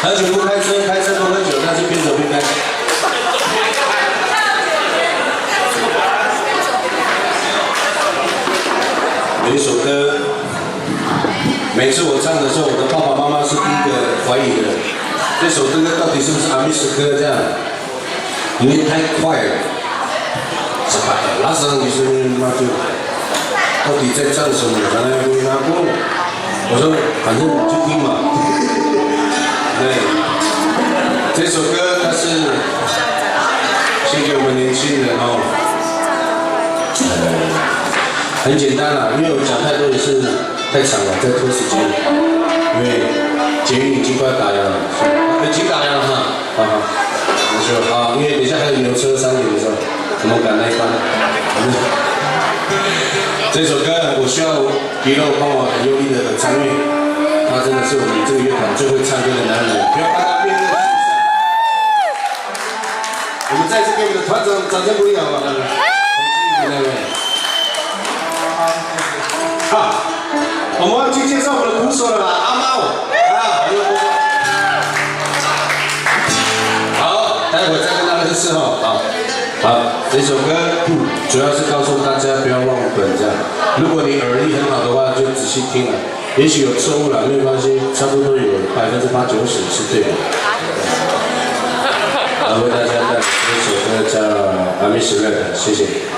喝酒不开车，开车不喝酒，但是边走边开。有一首歌，每次我唱的时候，我的爸爸妈妈是第一个怀疑的，这首歌到底是不是阿密斯歌这样？因为太快了，拉上女生妈就到底在唱什么？原来没拿过，我说反正就听嘛。对，这首歌它是献给我们年轻人哦。很简单啦，因为我讲太多也是太长了，在拖时间。因为捷运已经快要打烊了，已经打烊了哈，好好，那就好，因为等一下还有牛车3点的时候，我们赶那一班。这首歌我需要皮肉帮我很用力的参与，他真的是我们这个乐团最会唱歌的男人，不要看他面热。我们再次给我们的团长掌声鼓励好吗？洪志宇那位。好，我们要去介绍我们的鼓手了啦，阿猫啊，好，待会再跟大家认识哦，好，这首歌主要是告诉大家不要忘本这样，如果你耳力很好的话，就仔细听了，也许有错误了，没有关系，差不多有80%-90%是对的。好，为大家带来这首歌叫《阿密斯勒》，谢谢。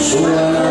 说。